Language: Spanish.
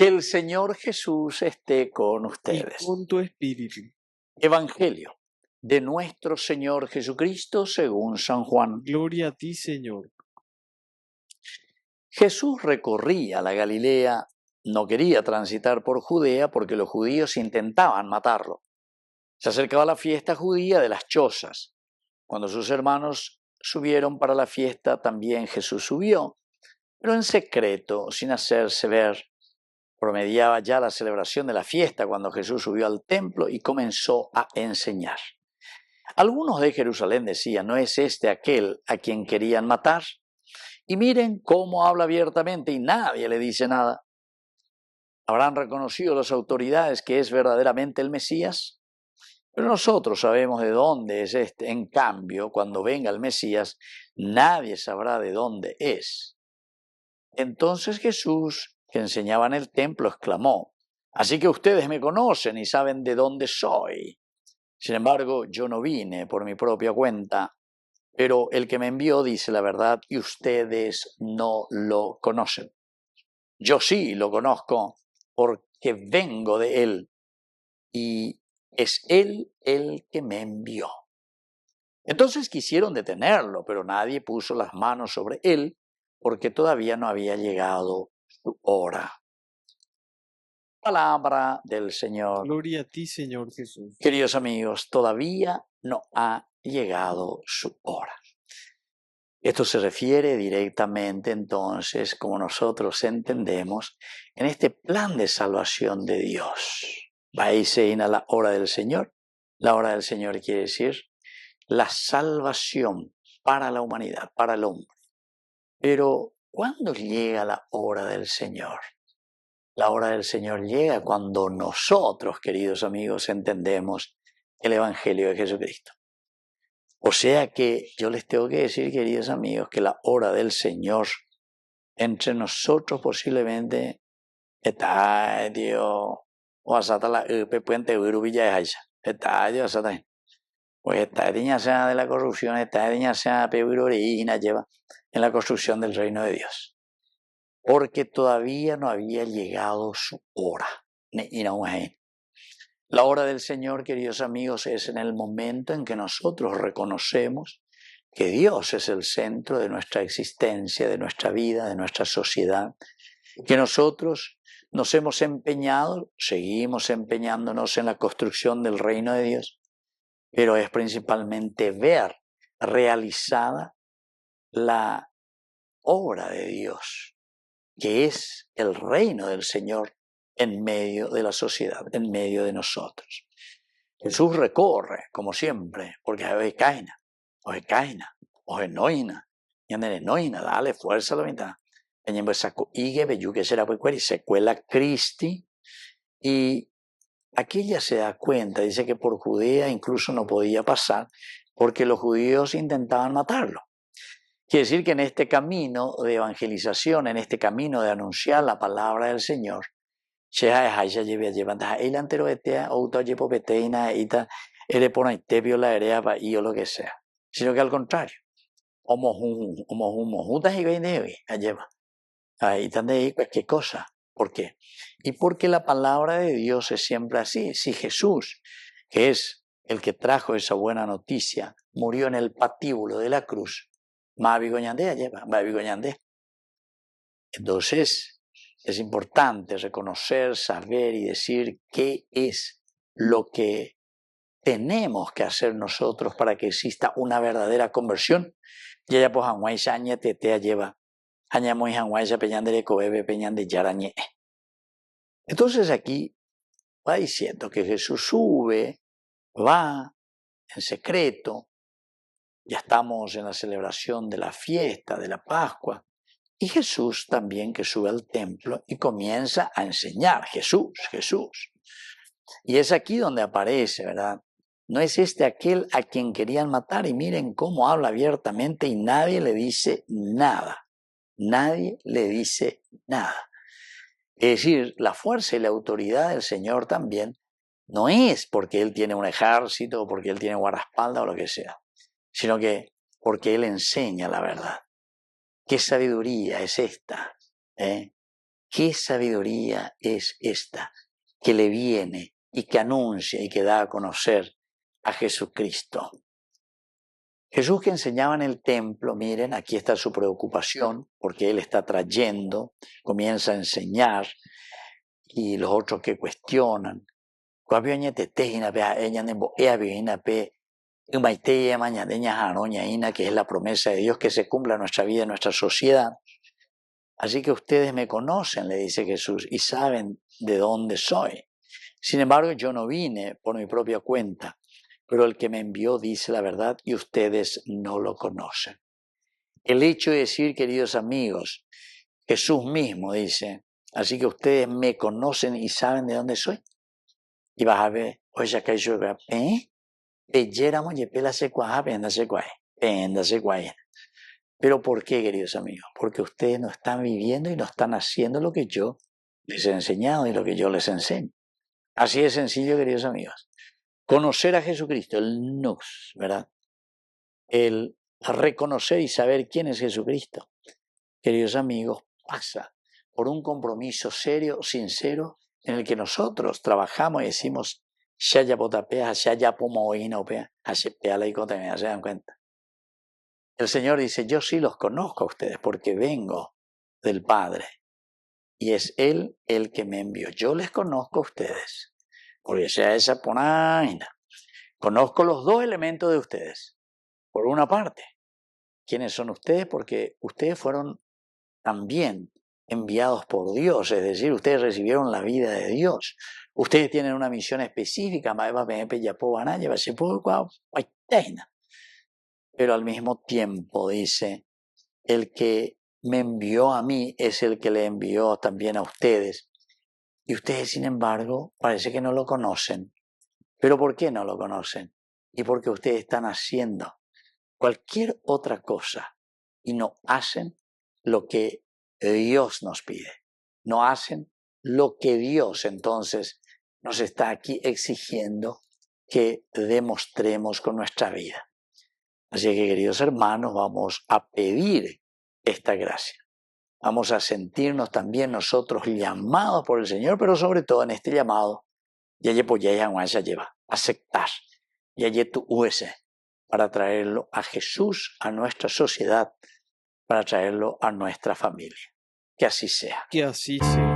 El Señor Jesús esté con y ustedes. con tu espíritu. Evangelio de nuestro Señor Jesucristo según San Juan. Gloria a ti, Señor. Jesús recorría la Galilea, no quería transitar por Judea porque los judíos intentaban matarlo. Se acercaba la fiesta judía de las chozas. Cuando sus hermanos subieron para la fiesta, también Jesús subió, pero en secreto, sin hacerse ver. Promediaba ya la celebración de la fiesta cuando Jesús subió al templo y comenzó a enseñar. Algunos de Jerusalén decían, ¿no es este aquel a quien querían matar? Y miren cómo habla abiertamente y nadie le dice nada. ¿Habrán reconocido las autoridades que es verdaderamente el Mesías? Pero nosotros sabemos de dónde es este. En cambio, cuando venga el Mesías, nadie sabrá de dónde es. Entonces Jesús, que enseñaba en el templo, exclamó, así que ustedes me conocen y saben de dónde soy. Sin embargo, yo no vine por mi propia cuenta, pero el que me envió dice la verdad y ustedes no lo conocen. Yo sí lo conozco porque vengo de él y es él el que me envió. Entonces quisieron detenerlo, pero nadie puso las manos sobre él porque todavía no había llegado su hora. Palabra del Señor. Gloria a ti, Señor Jesús. Queridos amigos, todavía no ha llegado su hora. Esto se refiere directamente entonces, como nosotros entendemos, en este plan de salvación de Dios. Vais a la hora del Señor. La hora del Señor quiere decir la salvación para la humanidad, para el hombre. Pero, ¿cuándo llega la hora del Señor? La hora del Señor llega cuando nosotros, queridos amigos, entendemos el Evangelio de Jesucristo. O sea que yo les tengo que decir, queridos amigos, que la hora del Señor entre nosotros posiblemente está, Dios, o hasta la puente Urubilla de Haiza, está, Dios, hasta pues está de la corrupción, está de origina lleva en la construcción del reino de Dios. Porque todavía no había llegado su hora. La hora del Señor, queridos amigos, es en el momento en que nosotros reconocemos que Dios es el centro de nuestra existencia, de nuestra vida, de nuestra sociedad, que nosotros nos hemos empeñado, seguimos empeñándonos en la construcción del reino de Dios, pero es principalmente ver realizada la obra de Dios, que es el reino del Señor en medio de la sociedad, en medio de nosotros. Jesús recorre, como siempre, porque hoy caina, hoy noina, dale fuerza a la mitad. Se cuela Cristi y aquí ya se da cuenta, dice que por Judea incluso no podía pasar porque los judíos intentaban matarlo. Quiere decir que en este camino de evangelización, en este camino de anunciar la palabra del Señor, o lo que sea, sino que al contrario, ahí también cualquier cosa. ¿Por qué? Y porque la palabra de Dios es siempre así. Si Jesús, que es el que trajo esa buena noticia, murió en el patíbulo de la cruz, entonces es importante reconocer, saber y decir qué es lo que tenemos que hacer nosotros para que exista una verdadera conversión. Entonces aquí va diciendo que Jesús sube, va en secreto, ya estamos en la celebración de la fiesta, de la Pascua, y Jesús también que sube al templo y comienza a enseñar, Jesús. Y es aquí donde aparece, ¿verdad? No es este aquel a quien querían matar y miren cómo habla abiertamente y nadie le dice nada. Nadie le dice nada. Es decir, la fuerza y la autoridad del Señor también no es porque Él tiene un ejército o porque Él tiene guardaespaldas o lo que sea, sino que porque Él enseña la verdad. ¿Qué sabiduría es esta? ¿Qué sabiduría es esta que le viene y que anuncia y que da a conocer a Jesucristo? Jesús que enseñaba en el templo, miren, aquí está su preocupación, porque él está trayendo, comienza a enseñar, y los otros que cuestionan. Que es la promesa de Dios que se cumpla en nuestra vida, en nuestra sociedad. Así que ustedes me conocen, le dice Jesús, y saben de dónde soy. Sin embargo, yo no vine por mi propia cuenta, pero el que me envió dice la verdad y ustedes no lo conocen. El hecho de decir, queridos amigos, Jesús mismo dice, así que ustedes me conocen y saben de dónde soy. Y vas a ver, oye, acá yo veo, Pero ¿por qué, queridos amigos? Porque ustedes no están viviendo y no están haciendo lo que yo les he enseñado y lo que yo les enseño. Así de sencillo, queridos amigos. Conocer a Jesucristo, el nous, ¿verdad? El reconocer y saber quién es Jesucristo, queridos amigos, pasa por un compromiso serio, sincero, en el que nosotros trabajamos y decimos, ¿se dan cuenta? El Señor dice, yo sí los conozco a ustedes porque vengo del Padre y es Él el que me envió. Yo les conozco a ustedes porque sea esa ponaina. Conozco los dos elementos de ustedes. Por una parte, ¿quiénes son ustedes? Porque ustedes fueron también enviados por Dios, es decir, ustedes recibieron la vida de Dios. Ustedes tienen una misión específica, pero al mismo tiempo dice, el que me envió a mí es el que le envió también a ustedes. Y ustedes, sin embargo, parece que no lo conocen. ¿Pero por qué no lo conocen? Y porque ustedes están haciendo cualquier otra cosa y no hacen lo que Dios nos pide. No hacen lo que Dios entonces nos está aquí exigiendo que demostremos con nuestra vida. Así que, queridos hermanos, vamos a pedir esta gracia. Vamos a sentirnos también nosotros llamados por el Señor, pero sobre todo en este llamado, aceptar, para traerlo a Jesús, a nuestra sociedad, para traerlo a nuestra familia. Que así sea. Que así sea.